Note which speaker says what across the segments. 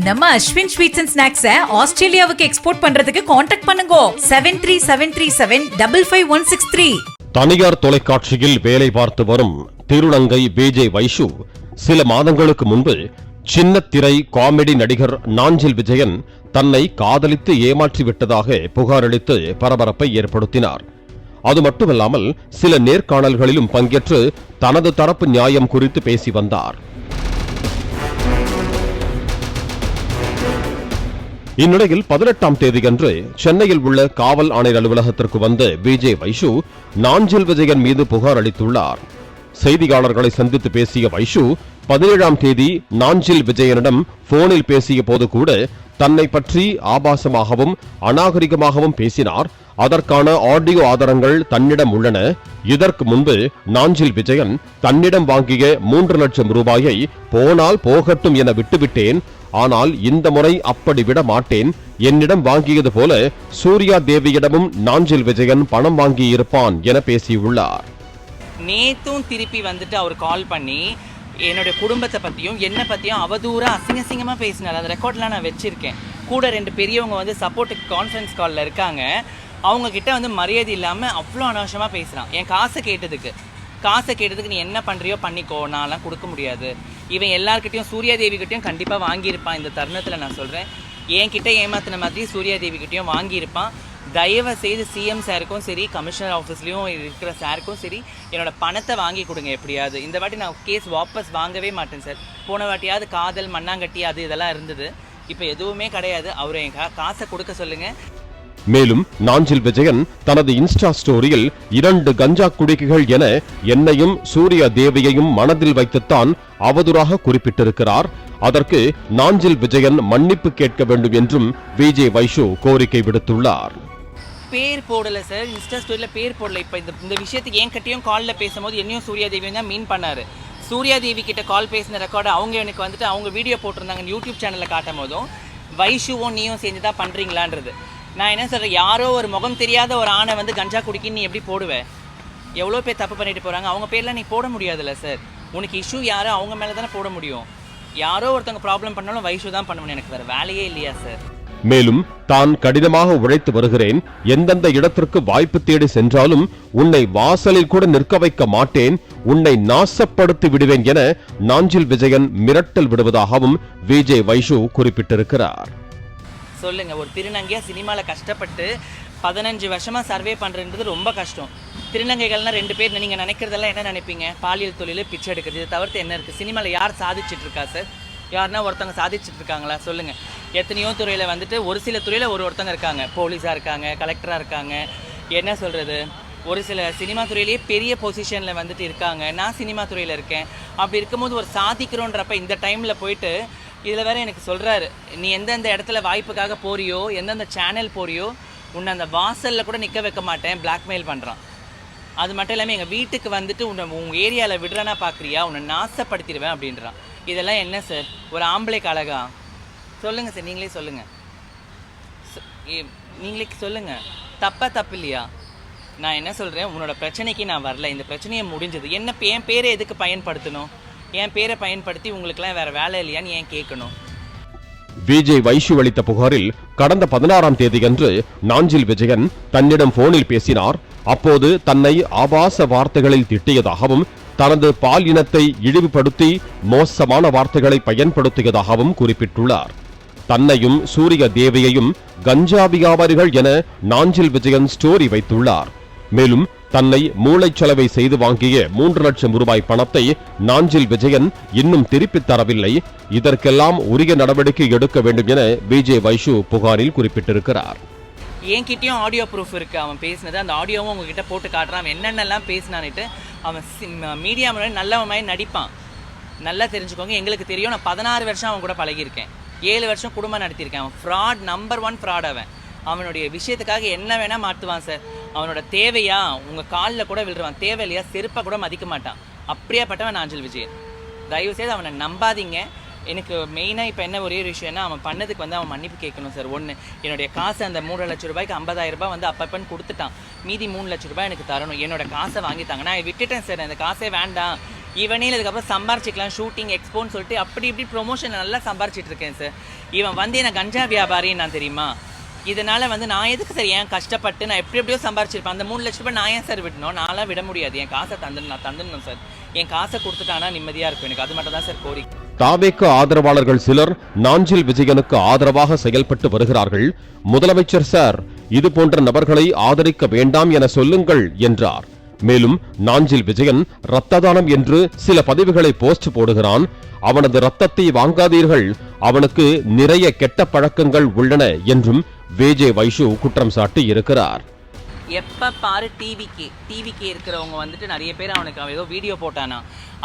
Speaker 1: நம்ம Ashwin sweets and ஸ்நாக்ஸை ஆஸ்திரேலியாவுக்கு export பண்றதுக்கு கான்டாக்ட் பண்ணுங்க 7373755163.
Speaker 2: தனியார் தொலைக்காட்சியில் வேலை பார்த்து வரும் திருநங்கை விஜய் வைஷு சில மாதங்களுக்கு முன்பு சின்னத்திரை காமெடி நடிகர் நாஞ்சில் விஜயன் தன்னை காதலித்து ஏமாற்றிவிட்டதாக புகாரளித்து பரபரப்பை ஏற்படுத்தினார். அது மட்டுமல்லாமல் சில நேர்காணல்களிலும் பங்கேற்று தனது தரப்பு நியாயம் குறித்து பேசி வந்தார். இந்நிலையில் 18ஆம் தேதியன்று சென்னையில் உள்ள காவல் ஆணையர் அலுவலகத்திற்கு வந்த விஜய் வைஷு நாஞ்சில் விஜயன் மீது புகார் அளித்துள்ளார். செய்தியாளர்களை சந்தித்து பேசிய வைஷு 17ஆம் தேதி நாஞ்சில் விஜயனிடம் போனில் பேசிய போது கூட தன்னை பற்றி ஆபாசமாகவும் அநாகரிகமாகவும் பேசினார். அதற்கான ஆடியோ ஆதாரங்கள் தன்னிடம் உள்ளன. இதற்கு முன்பு நாஞ்சில் விஜயன் தன்னிடம் வாங்கிய 3 லட்சம் ரூபாயை போனால் போகட்டும் என விட்டுவிட்டேன். ஆனால் இந்த முறை அப்படி விட மாட்டேன். என்னிடம் வாங்கியது போல சூர்யா தேவியிடமும் நாஞ்சில் விஜயன் பணம் வாங்கியிருப்பான் என பேசியுள்ளார்.
Speaker 3: நேத்தும் திருப்பி வந்துட்டு அவர் கால் பண்ணி என்னுடைய குடும்பத்தை பற்றியும் என்னை பற்றியும் அவதூறா அசிங்கமாக பேசினார். அந்த ரெக்கார்ட்லாம் நான் வச்சுருக்கேன். கூட 2 பெரியவங்க வந்து சப்போர்ட்டுக்கு கான்ஃபரன்ஸ் காலில் இருக்காங்க. அவங்க கிட்ட வந்து மரியாதை இல்லாமல் அவ்வளோ அனாவசியமாக பேசுகிறான். என் காசை கேட்டதுக்கு நீ என்ன பண்ணுறியோ பண்ணிக்கோ, நான்லாம் கொடுக்க முடியாது. இவன் எல்லார்கிட்டையும் சூர்யாதேவிக்கிட்டையும் கண்டிப்பாக வாங்கியிருப்பான். இந்த தருணத்தில் நான் சொல்கிறேன், என்கிட்ட ஏமாத்தின மாதிரி சூர்யாதேவிக்கிட்டையும் வாங்கியிருப்பான். தயவு செய்து சிஎம் சாருக்கும் சரி, கமிஷனர் ஆஃபீஸ்லேயும் இருக்கிற சாருக்கும் சரி, என்னோட பணத்தை வாங்கி கொடுங்க எப்படியாவது. இந்த வாட்டி நான் கேஸ் வாபஸ் வாங்கவே மாட்டேன் சார். போன வாட்டியாவது காதல் மண்ணாங்கட்டி அது இதெல்லாம் இருந்தது. இப்போ எதுவுமே கிடையாது. அவரை என் காசை கொடுக்க சொல்லுங்கள்.
Speaker 2: மேலும் நாஞ்சில் விஜயன் தனது இன்ஸ்டா ஸ்டோரியில் 2 கஞ்சா குடிக்கைகள் என என்னையும் சூர்யா தேவியையும் மனதில் வைத்துத்தான் அவதூறாக குறிப்பிட்டிருக்கிறார். அதற்கு நாஞ்சில் விஜயன் மன்னிப்பு கேட்க வேண்டும் என்றும் விஜய் வைஷு கோரிக்கை விடுத்துள்ளார்.
Speaker 3: பேர் போடல சார், இன்ஸ்டா ஸ்டோரியில பேர் போடல. இப்போ இந்த விஷயத்துக்கு என் கிட்டையும் காலில் பேசும்போது என்னையும் சூர்யா தேவியும் தான் மீன் பண்ணாரு. சூர்யா தேவி கிட்ட கால் பேசின ரெக்கார்டு அவங்க எனக்கு வந்துட்டு அவங்க வீடியோ போட்டிருந்தாங்க யூடியூப் சேனலில் காட்டும் போதும் வைஷுவும் நீயும் சேர்ந்து தான் பண்ணுறீங்களான்றது. நான் என்ன சொல்கிறேன், யாரோ ஒரு முகம் தெரியாத ஒரு ஆணை வந்து கஞ்சா குடிக்கின்னு நீ எப்படி போடுவேன்? எவ்வளோ பேர் தப்பு பண்ணிட்டு போகிறாங்க. அவங்க பேர்லாம் நீ போட முடியாதுல்ல சார். உனக்கு இஷ்யூ யாரோ அவங்க மேலே தானே போட முடியும். யாரோ ஒருத்தவங்க ப்ராப்ளம் பண்ணாலும் வைஷு தான் பண்ணுவேன். எனக்கு வேறு வேலையே இல்லையா சார்?
Speaker 2: மேலும் தான் கடினமாக உழைத்து வருகிறேன். எந்தெந்த இடத்திற்கு வாய்ப்பு தேடி சென்றாலும் உன்னை வாசலில் கூட நிற்க வைக்க மாட்டேன், உன்னை நாசப்படுத்தி விடுவேன் என நாஞ்சில் விஜயன் மிரட்டல் விடுவதாகவும் விஜய் வைஷு குறிப்பிட்டிருக்கிறார்.
Speaker 3: சொல்லுங்க, ஒரு திருநங்கையா சினிமாவில் கஷ்டப்பட்டு 15 வருஷமா சர்வே பண்றது ரொம்ப கஷ்டம். திருநங்கைகள்னா 2 பேர் நீங்க நினைக்கிறதெல்லாம் என்ன நினைப்பீங்க? பாலியல் தொழில், பிச்சை எடுக்கிறது. இதை தவிர்த்து என்ன இருக்கு சினிமாவில்? யார் சாதிச்சுட்டு இருக்கா சார்? யாருன்னா ஒருத்தவங்க சாதிச்சுட்டு இருக்காங்களா சொல்லுங்க? எத்தனையோ துறையில் வந்துட்டு ஒரு சில துறையில் ஒருத்தங்க இருக்காங்க. போலீஸாக இருக்காங்க, கலெக்டராக இருக்காங்க, என்ன சொல்கிறது, ஒரு சில சினிமா துறையிலேயே பெரிய பொசிஷனில் வந்துட்டு இருக்காங்க. நான் சினிமா துறையில் இருக்கேன். அப்படி இருக்கும்போது ஒரு சாதிக்கிறோன்றப்ப இந்த டைமில் போயிட்டு இதில் வேற எனக்கு சொல்கிறாரு, நீ எந்தெந்த இடத்துல வாய்ப்புக்காக போறியோ, எந்தெந்த சேனல் போறியோ, உன்னை அந்த வாசலில் கூட நிற்க வைக்க மாட்டேன், பிளாக்மெயில் பண்ணுறான். அது மட்டும் இல்லாமல் எங்கள் வீட்டுக்கு வந்துட்டு உங்கள் ஏரியாவில் விடுறனா பார்க்குறியா, உன்னை நாசப்படுத்திடுவேன் அப்படின்றான். இதெல்லாம் என்ன சார்? ஒரு ஆம்பளைக்கு அழகா? சொல்லுங்கள் சார், நீங்களே சொல்லுங்கள். நீங்களே சொல்லுங்கள், தப்பு இல்லையா? நான் என்ன சொல்கிறேன், உன்னோட பிரச்சனைக்கு நான் வரல. இந்த பிரச்சனையை முடிஞ்சது. என்ன என் பேரை எதுக்கு பயன்படுத்தணும்? என் பேரை பயன்படுத்தி உங்களுக்குலாம் வேற வேலை இல்லையான்னு ஏன் கேட்கணும்?
Speaker 2: விஜய் வைஷு அளித்த புகாரில் கடந்த 16ஆம் தேதியன்று நாஞ்சில் விஜயன் தன்னிடம் போனில் பேசினார். அப்போது தன்னை ஆபாச வார்த்தைகளில் திட்டியதாகவும் தனது பால் இனத்தை இழிவுபடுத்தி மோசமான வார்த்தைகளை பயன்படுத்தியதாகவும் குறிப்பிட்டுள்ளார். தன்னையும் சூர்யா தேவியையும் கஞ்சா வியாபாரிகள் என நாஞ்சில் விஜயன் ஸ்டோரி வைத்துள்ளார். மேலும் தன்னை மூளைச்சலவை செய்து வாங்கிய 3 லட்சம் ரூபாய் பணத்தை நாஞ்சில் விஜயன் இன்னும் திருப்பித் தரவில்லை. இதற்கெல்லாம் உரிய நடவடிக்கை எடுக்க வேண்டும் என விஜய் வைஷு புகாரில் குறிப்பிட்டிருக்கிறார்.
Speaker 3: என்கிட்டயும் ஆடியோ ப்ரூஃப் இருக்கு. அவன் பேசினது அந்த ஆடியோவும் உங்ககிட்ட போட்டு காட்டுறான். அவன் என்னென்னலாம் பேசினான்ட்டு. அவன் மீடியா முன்னாடி நல்லவன் மாதிரி நடிப்பான். நல்லா தெரிஞ்சுக்கோங்க, எங்களுக்கு தெரியும். நான் 16 வருஷம் அவன் கூட பழகியிருக்கேன். 7 வருஷம் குடும்பம் நடத்தியிருக்கேன். அவன் ஃப்ராட், நம்பர் 1 ஃப்ராட். அவனுடைய விஷயத்துக்காக என்ன வேணா மாற்றுவான் சார். அவனோட தேவையா உங்கள் காலில் கூட விழுறான், தேவையில்லையா செருப்பை கூட மதிக்க மாட்டான். அப்படியாப்பட்டவன் நாஞ்சில் விஜயன். தயவுசெய்து அவனை நம்பாதீங்க. எனக்கு மெயினாக இப்போ என்ன ஒரே விஷயம்னா, அவன் பண்ணதுக்கு வந்து அவன் மன்னிப்பு கேட்கணும் சார். ஒன்று, என்னுடைய காசு அந்த 3 லட்சம் ரூபாய்க்கு 50,000 ரூபாய் வந்து அப்பப்பன்னு கொடுத்துட்டான். மீதி 3 லட்சம் ரூபாய் எனக்கு தரணும். என்னோட காசை வாங்கிட்டாங்க. நான் விட்டுட்டேன் சார், அந்த காசே வேண்டாம். இவனே இதுக்கப்புறம் சம்பாரிச்சிக்கலாம், ஷூட்டிங் எக்ஸ்போன்னு சொல்லிட்டு அப்படி இப்படி ப்ரொமோஷன் நல்லா சம்பாரிச்சிட்டு இருக்கேன் சார். இவன் வந்து என்ன கஞ்சா வியாபாரின்னு நான் தெரியுமா? இதனால வந்து நான் எதுக்கு சார் ஏன் கஷ்டப்பட்டு நான் எப்படியோ சம்பாரிச்சிருப்பேன். அந்த 3 லட்ச ரூபாய் நான் ஏன் சார் விடணும்? நான்லாம் விட முடியாது. என் காசை தந்துடணும் சார். என் காசை கொடுத்துட்டானா நிம்மதியா இருக்கும் எனக்கு. அது மட்டும் தான் சார் கோரிக்கை.
Speaker 2: தாவேக்கு ஆதரவாளர்கள் சிலர் நாஞ்சில் விஜயனுக்கு ஆதரவாக செயல்பட்டு வருகிறார்கள். முதலமைச்சர் சார், இது போன்ற நபர்களை ஆதரிக்க வேண்டாம் என சொல்லுங்கள் என்றார். மேலும் நாஞ்சில் விஜயன் இரத்த தானம் என்று சில பதிவுகளை போஸ்ட் போடுகிறான். அவனது ரத்தத்தை வாங்காதீர்கள், அவனுக்கு நிறைய கெட்ட பழக்கங்கள் உள்ளன என்றும் விஜே வைஷு குற்றம் சாட்டி இருக்கிறார்.
Speaker 3: எப்போ பாரு டிவிக்கு இருக்கிறவங்க வந்துட்டு நிறைய பேர் அவனுக்கு ஏதோ வீடியோ போட்டானா,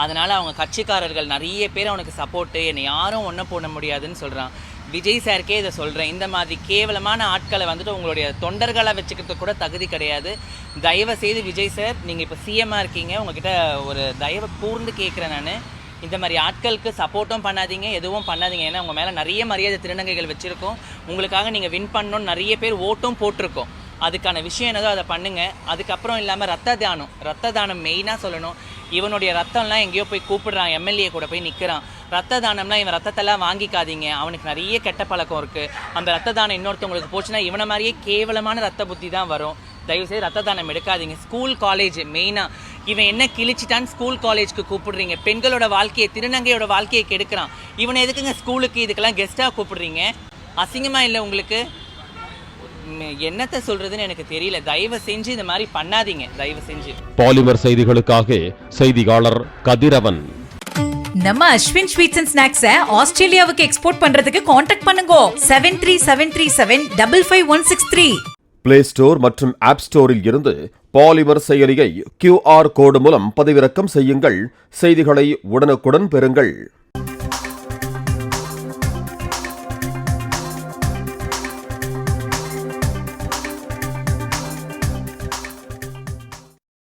Speaker 3: அதனால அவங்க கட்சிக்காரர்கள் நிறைய பேர் அவனுக்கு சப்போர்ட்டு, என்னை யாரும் ஒன்றும் போட முடியாதுன்னு சொல்கிறான். விஜய் சாருக்கே இதை சொல்கிறேன், இந்த மாதிரி கேவலமான ஆட்களை வந்துட்டு உங்களுடைய தொண்டர்களை வச்சுக்கிறதுக்கு கூட தகுதி கிடையாது. தயவு செய்து விஜய் சார், நீங்கள் இப்போ சிஎம்மாக இருக்கீங்க, உங்ககிட்ட ஒரு தயவை கூர்ந்து கேட்குறேன் நான், இந்த மாதிரி ஆட்களுக்கு சப்போர்ட்டும் பண்ணாதீங்க, எதுவும் பண்ணாதீங்க. ஏன்னா உங்கள் மேலே நிறைய மரியாதை திருநங்கைகள் வச்சுருக்கோம். உங்களுக்காக நீங்கள் வின் பண்ணணும்னு நிறைய பேர் ஓட்டும் போட்டிருக்கோம். அதுக்கான விஷயம் என்னதோ அதை பண்ணுங்கள். அதுக்கப்புறம் இல்லாமல் ரத்த தானம் மெயினாக சொல்லணும். இவனுடைய ரத்தம்லாம் எங்கேயோ போய் கூப்பிடுறான், எம்எல்ஏ கூட போய் நிற்கிறான். ரத்த தானம்னா இவன் ரத்தத்தெல்லாம் வாங்கிக்காதீங்க, அவனுக்கு நிறைய கெட்ட பழக்கம் இருக்குது. அந்த ரத்த தானம் இன்னொருத்தவங்களுக்கு போச்சுன்னா இவனை மாதிரியே கேவலமான ரத்த புத்தி தான் வரும். தயவுசெய்து ரத்த தானம் எடுக்காதீங்க. ஸ்கூல் காலேஜ் மெயினாக இவன் என்ன கிழிச்சிட்டான்னு ஸ்கூல் காலேஜ்க்கு கூப்பிடுறீங்க. பெண்களோட வாழ்க்கையை, திருநங்கையோட வாழ்க்கையை கெடுக்கிறான். இவனை எதுக்குங்க ஸ்கூலுக்கு இதுக்கெல்லாம் கெஸ்ட்டாக கூப்பிடுறீங்க? அசிங்கமாக இல்லை உங்களுக்கு? என்னத்தை சொல்றதுன்னு எனக்கு தெரியல. தயவு செஞ்சு இந்த மாதிரி பண்ணாதீங்க, தயவு செஞ்சு.
Speaker 2: பாலிமர் செய்திகளுக்காக செய்தியாளர் கதிரவன்.
Speaker 1: நம்ம அஸ்வின் ஸ்வீட்ஸ் அண்ட் ஸ்நாக்ஸை ஆஸ்திரேலியாவுக்கு எக்ஸ்போர்ட் பண்றதுக்கு காண்டாக்ட் பண்ணுங்க 7373755163.
Speaker 2: பிளே ஸ்டோர் மற்றும் ஆப் ஸ்டோரில் இருந்து பாலிமர் செயலியை QR கோடு மூலம் பதிவிறக்கம் செய்யுங்கள். செய்திகளை உடனுக்குடன் பெறுங்கள்.